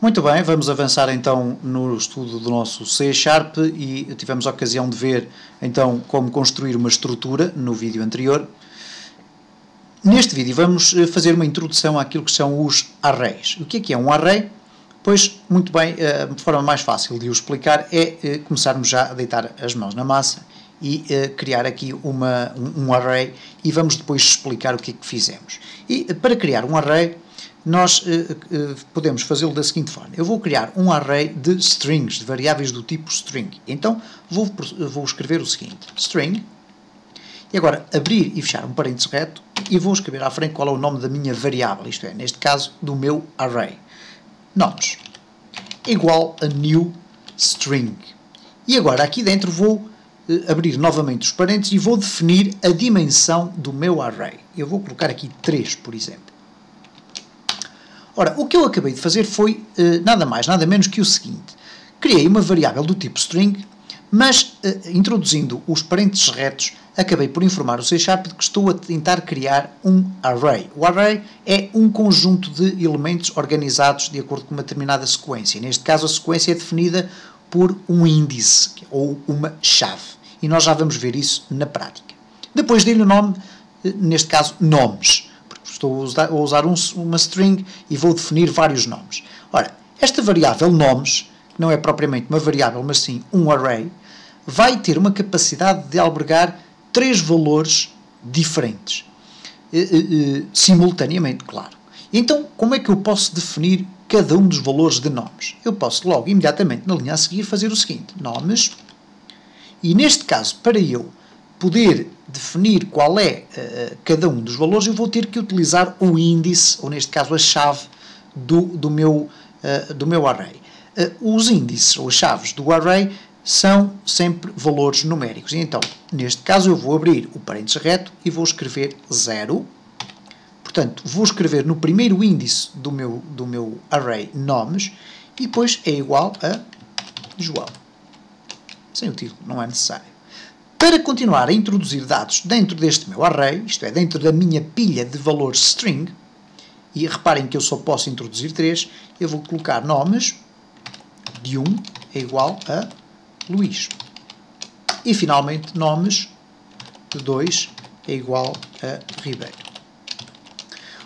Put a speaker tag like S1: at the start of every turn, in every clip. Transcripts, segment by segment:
S1: Muito bem, vamos avançar então no estudo do nosso C# e tivemos a ocasião de ver então como construir uma estrutura no vídeo anterior. Neste vídeo vamos fazer uma introdução àquilo que são os arrays. O que é um array? Pois, muito bem, a forma mais fácil de o explicar é começarmos já a deitar as mãos na massa e criar aqui um array e vamos depois explicar o que é que fizemos. E para criar um array, nós podemos fazê-lo da seguinte forma. Eu vou criar um array de strings, de variáveis do tipo string. Então, vou escrever o seguinte, string, e agora abrir e fechar um parênteses reto, e vou escrever à frente qual é o nome da minha variável, isto é, neste caso, do meu array. Nomes, igual a new string. E agora, aqui dentro, vou abrir novamente os parênteses e vou definir a dimensão do meu array. Eu vou colocar aqui 3, por exemplo. Ora, o que eu acabei de fazer foi nada mais, nada menos que o seguinte. Criei uma variável do tipo string, mas introduzindo os parênteses retos, acabei por informar o C# de que estou a tentar criar um array. O array é um conjunto de elementos organizados de acordo com uma determinada sequência. Neste caso, a sequência é definida por um índice, ou uma chave. E nós já vamos ver isso na prática. Depois dei-lhe o nome, neste caso, nomes. Estou a usar uma string e vou definir vários nomes. Ora, esta variável nomes, que não é propriamente uma variável, mas sim um array, vai ter uma capacidade de albergar 3 valores diferentes, simultaneamente, claro. Então, como é que eu posso definir cada um dos valores de nomes? Eu posso logo, imediatamente, na linha a seguir, fazer o seguinte, nomes, e neste caso, para eu poder definir qual é cada um dos valores, eu vou ter que utilizar o índice, ou neste caso a chave do meu array. Os índices, ou as chaves do array, são sempre valores numéricos. E então, neste caso, eu vou abrir o parênteses reto e vou escrever 0. Portanto, vou escrever no primeiro índice do meu array nomes, e depois é igual a João. Sem o título, não é necessário. Para continuar a introduzir dados dentro deste meu array, isto é, dentro da minha pilha de valores string, e reparem que eu só posso introduzir 3, eu vou colocar nomes de 1 é igual a Luís. E finalmente nomes de 2 é igual a Ribeiro.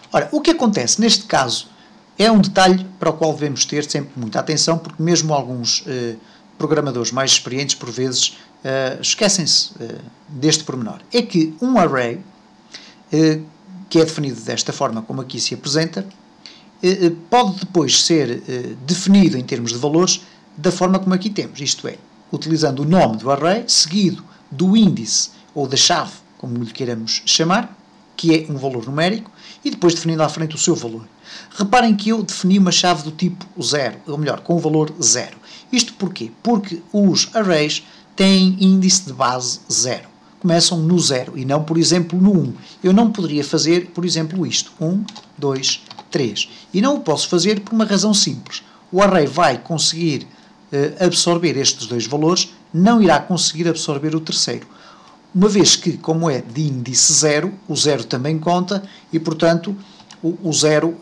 S1: Ora, o que acontece neste caso é um detalhe para o qual devemos ter sempre muita atenção, porque mesmo alguns programadores mais experientes, por vezes, esquecem-se deste pormenor. É que um array, que é definido desta forma como aqui se apresenta, pode depois ser definido em termos de valores da forma como aqui temos, isto é, utilizando o nome do array, seguido do índice ou da chave, como lhe queiramos chamar, que é um valor numérico, e depois definindo à frente o seu valor. Reparem que eu defini uma chave do tipo 0, ou melhor, com o valor 0. Isto porquê? Porque os arrays têm índice de base 0. Começam no 0 e não, por exemplo, no 1. Eu não poderia fazer, por exemplo, isto. 1, 2, 3. E não o posso fazer por uma razão simples. O array vai conseguir absorver estes 2 valores, não irá conseguir absorver o terceiro. Uma vez que, como é de índice 0, o 0 também conta e, portanto, o 0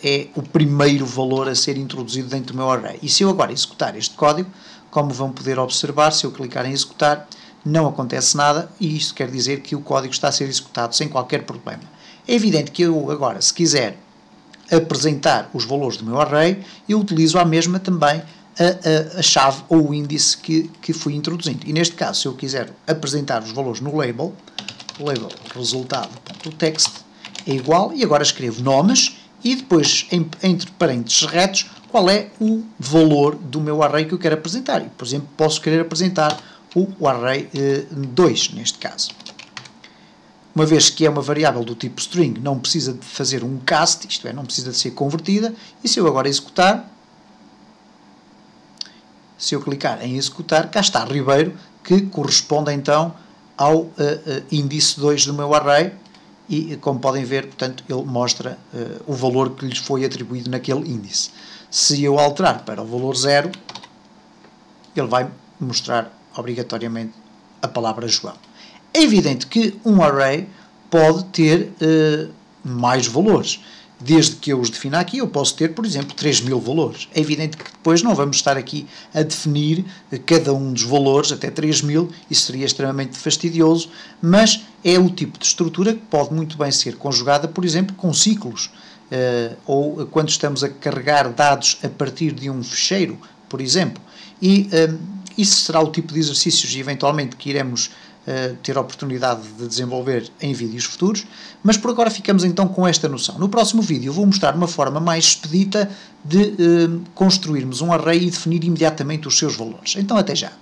S1: é o primeiro valor a ser introduzido dentro do meu array. E se eu agora executar este código, como vão poder observar, se eu clicar em executar, não acontece nada e isto quer dizer que o código está a ser executado sem qualquer problema. É evidente que eu agora, se quiser apresentar os valores do meu array, eu utilizo a mesma também a chave ou o índice que fui introduzindo. E neste caso, se eu quiser apresentar os valores no label resultado.text é igual, e agora escrevo nomes, e depois, entre parênteses retos, qual é o valor do meu array que eu quero apresentar. E, por exemplo, posso querer apresentar o array 2, neste caso. Uma vez que é uma variável do tipo string, não precisa de fazer um cast, isto é, não precisa de ser convertida, e se eu agora executar, se eu clicar em executar, cá está Ribeiro, que corresponde então ao índice 2 do meu array, e como podem ver, portanto, ele mostra o valor que lhes foi atribuído naquele índice. Se eu alterar para o valor 0, ele vai mostrar obrigatoriamente a palavra João. É evidente que um array pode ter mais valores. desde que eu os defina aqui, eu posso ter, por exemplo, 3.000 valores. É evidente que depois não vamos estar aqui a definir cada um dos valores, até 3.000, isso seria extremamente fastidioso, mas é o tipo de estrutura que pode muito bem ser conjugada, por exemplo, com ciclos, ou quando estamos a carregar dados a partir de um fecheiro, por exemplo. E isso será o tipo de exercícios, eventualmente, que iremos ter a oportunidade de desenvolver em vídeos futuros, mas por agora ficamos então com esta noção. No próximo vídeo vou mostrar uma forma mais expedita de construirmos um array e definir imediatamente os seus valores. Então até já!